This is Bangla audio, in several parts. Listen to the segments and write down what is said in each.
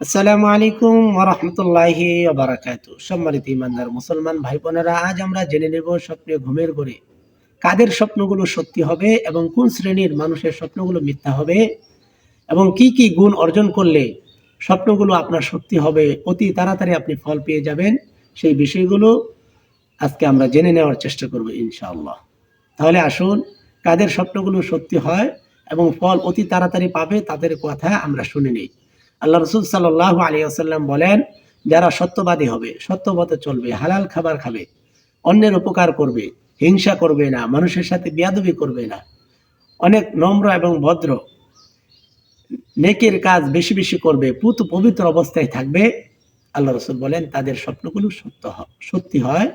আসসালামু আলাইকুম ওয়া রাহমাতুল্লাহি ওয়া বারাকাতুহু। সম্মানিত ঈমানদার মুসলমান ভাই বোনেরা, আজ আমরা জেনে নেব স্বপ্নে ঘুমের ঘোরে কাদের স্বপ্নগুলো সত্যি হবে এবং কোন শ্রেণীর মানুষের স্বপ্নগুলো মিথ্যা হবে এবং কি কি গুণ অর্জন করলে স্বপ্নগুলো আপনার সত্যি হবে, অতি তাড়াতাড়ি আপনি ফল পেয়ে যাবেন। সেই বিষয়গুলো আজকে আমরা জেনে নেওয়ার চেষ্টা করব ইনশাআল্লাহ। তাহলে আসুন, কাদের স্বপ্নগুলো সত্যি হয় এবং ফল অতি তাড়াতাড়ি পাবে তাদের কথা আমরা শুনে নিই। আল্লাহ রসুল সাল্লাল্লাহু আলাইহি ওয়াসাল্লাম বলেন, যারা সত্যবাদী হবে, সত্যপথে চলবে, হালাল খাবার খাবে, অন্যের উপকার করবে, হিংসা করবে না, মানুষের সাথে বেয়াদবি করবে না, অনেক নম্র এবং ভদ্র, নেকের কাজ বেশি বেশি করবে, পুত পবিত্র অবস্থায় থাকবে, আল্লাহ রসুল বলেন তাদের স্বপ্নগুলো সত্যি হয়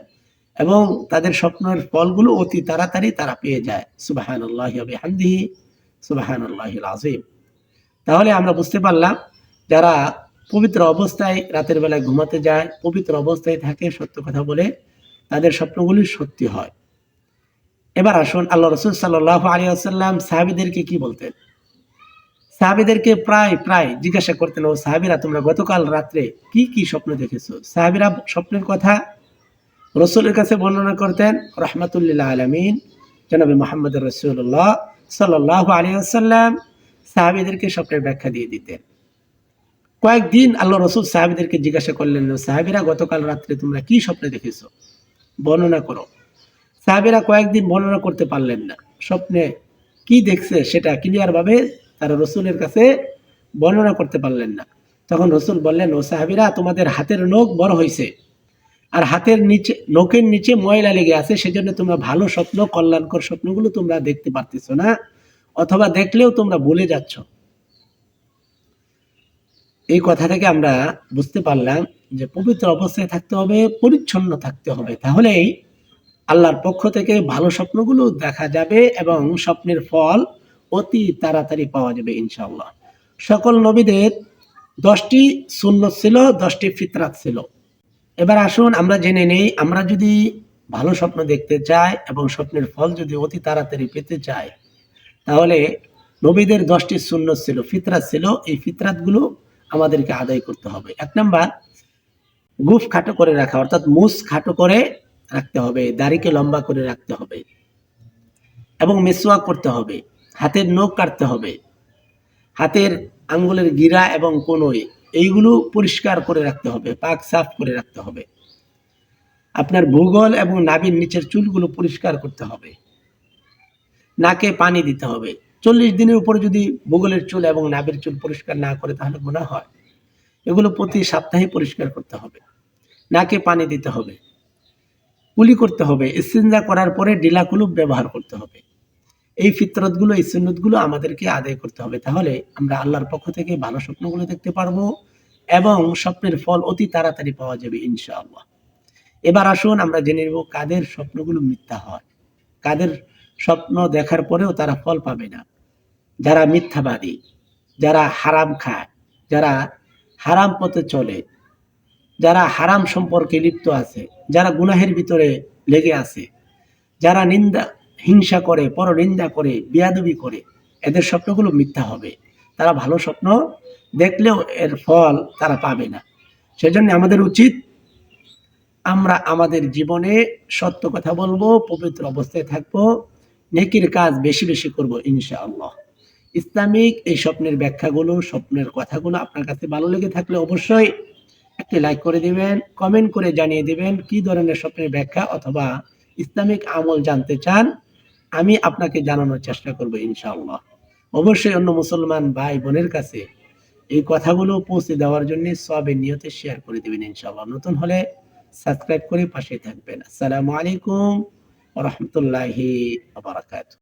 এবং তাদের স্বপ্নের ফলগুলো অতি তাড়াতাড়ি তারা পেয়ে যায়। সুবহানাল্লাহি ওয়া বিহামদিহি, সুবহানাল্লাহিল আযীম। তাহলে আমরা বুঝতে পারলাম, যারা পবিত্র অবস্থায় রাতের বেলায় ঘুমাতে যায়, পবিত্র অবস্থায় থাকে, সত্য কথা বলে, তাদের স্বপ্নগুলি সত্যি হয়। এবার আসুন, আল্লাহ রসুল সাল্লাল্লাহু আলাইহি ওয়াসাল্লাম সাহাবীদেরকে কি বলতেন? সাহাবীদেরকে প্রায় প্রায় জিজ্ঞাসা করতেন, ও সাহাবীরা, তোমরা গতকাল রাত্রে কি কি স্বপ্ন দেখেছো? সাহাবীরা স্বপ্নের কথা রসুলের কাছে বর্ণনা করতেন। রাহমাতুল লিল আলামিন জনাবে মুহাম্মদ রাসূলুল্লাহ সাল্লাল্লাহু আলাইহি ওয়াসাল্লাম সাহাবীদেরকে স্বপ্নের ব্যাখ্যা দিয়ে দিতেন। কয়েকদিন আল্লাহ রসুল সাহাবীদেরকে জিজ্ঞাসা করলেন, সাহাবীরা, গতকাল রাত্রে তোমরা কি স্বপ্নে দেখেছো? বর্ণনা করো। সাহাবীরা কয়েকদিন বর্ণনা করতে পারলেন না। স্বপ্নে কি দেখছে সেটা ক্লিয়ার ভাবে তারা রসুলের কাছে বর্ণনা করতে পারলেন না। তখন রসুল বললেন, ও সাহাবীরা, তোমাদের হাতের নখ বড় হয়েছে আর হাতের নিচে, নখের নিচে ময়লা লেগে আছে, সেজন্য তোমরা ভালো স্বপ্ন, কল্যাণকর স্বপ্নগুলো তোমরা দেখতে পারতেছো না, অথবা দেখলেও তোমরা ভুলে যাচ্ছ। এই কথা থেকে আমরা বুঝতে পারলাম যে পবিত্র অবস্থায় থাকতে হবে, পরিচ্ছন্ন থাকতে হবে, তাহলেই আল্লাহর পক্ষ থেকে ভালো স্বপ্নগুলো দেখা যাবে এবং স্বপ্নের ফল অতি তাড়াতাড়ি পাওয়া যাবে ইনশাআল্লাহ। সকল নবীদের 10টি সুন্নত ছিল, 10টি ফিতরাত ছিল। এবার আসুন আমরা জেনে নেই, আমরা যদি ভালো স্বপ্ন দেখতে চাই এবং স্বপ্নের ফল যদি অতি তাড়াতাড়ি পেতে চাই, তাহলে নবীদের 10টি সুন্নত ছিল, ফিতরাত ছিল। এই ফিতরাতগুলো আমাদেরকে আদায় করতে হবে। 1 নাম্বার, গুফ খাটো করে রাখা, অর্থাৎ মুছ খাটো করে রাখতে হবে, দাড়িকে লম্বা করে রাখতে হবে এবং মেসওয়াক করতে হবে। হাতের নখ কাটতে হবে, হাতের আঙ্গুলের গিরা এবং কনুই এইগুলো পরিষ্কার করে রাখতে হবে, পাক সাফ করে রাখতে হবে। আপনার ভূগোল এবং নাভির নিচের চুলগুলো পরিষ্কার করতে হবে। নাকে পানি দিতে হবে। 40 দিনের উপরে যদি ভূগোলের চুল এবং নাভির চুল পরিষ্কার না করে তাহলে গুনাহ হয়। এগুলো প্রতি সপ্তাহে পরিষ্কার করতে হবে। নাকে পানি দিতে হবে, কুলি করতে হবে, ইস্তিনজা করার পরে ডিলা কুলুপ ব্যবহার করতে হবে। এই ফিতরতগুলো, এই সুন্নতগুলো আমাদেরকে আদায় করতে হবে, তাহলে আমরা আল্লাহর পক্ষ থেকে ভালো স্বপ্নগুলো দেখতে পারবো এবং স্বপ্নের ফল অতি তাড়াতাড়ি পাওয়া যাবে ইনশাআল্লাহ। এবার আসুন আমরা জেনে নেব কাদের স্বপ্নগুলো মিথ্যা হয়, কাদের স্বপ্ন দেখার পরেও তারা ফল পাবে না। যারা মিথ্যাবাদী, যারা হারাম খায়, যারা হারাম পথে চলে, যারা হারাম সম্পর্কে লিপ্ত আছে, যারা গুনাহের ভিতরে লেগে আছে, যারা নিন্দা, হিংসা করে, পরনিন্দা করে, বেয়াদবি করে, এদের স্বপ্নগুলো মিথ্যা হবে। তারা ভালো স্বপ্ন দেখলেও এর ফল তারা পাবে না। সেজন্য আমাদের উচিত, আমরা আমাদের জীবনে সত্য কথা বলবো, পবিত্র অবস্থায় থাকবো, নেকির কাজ বেশি বেশি করব ইনশাআল্লাহ। ইসলামিক এই স্বপ্নের ব্যাখ্যাগুলো, স্বপ্নের কথাগুলো আপনার কাছে ভালো লেগে থাকলে অবশ্যই একটি লাইক করে দিবেন, কমেন্ট করে জানিয়ে দিবেন কি ধরনের স্বপ্নের ব্যাখ্যা অথবা ইসলামিক আমল জানতে চান, আমি আপনাকে জানানোর চেষ্টা করব ইনশাআল্লাহ। অবশ্যই অন্য মুসলমান ভাই বোনের কাছে এই কথাগুলো পৌঁছে দেওয়ার জন্য সওয়াবের নিয়তে শেয়ার করে দিবেন ইনশাআল্লাহ। নতুন হলে সাবস্ক্রাইব করে পাশে থাকবেন। আসসালামু আলাইকুম ওয়া রাহমাতুল্লাহি ওয়া বারাকাতুহু।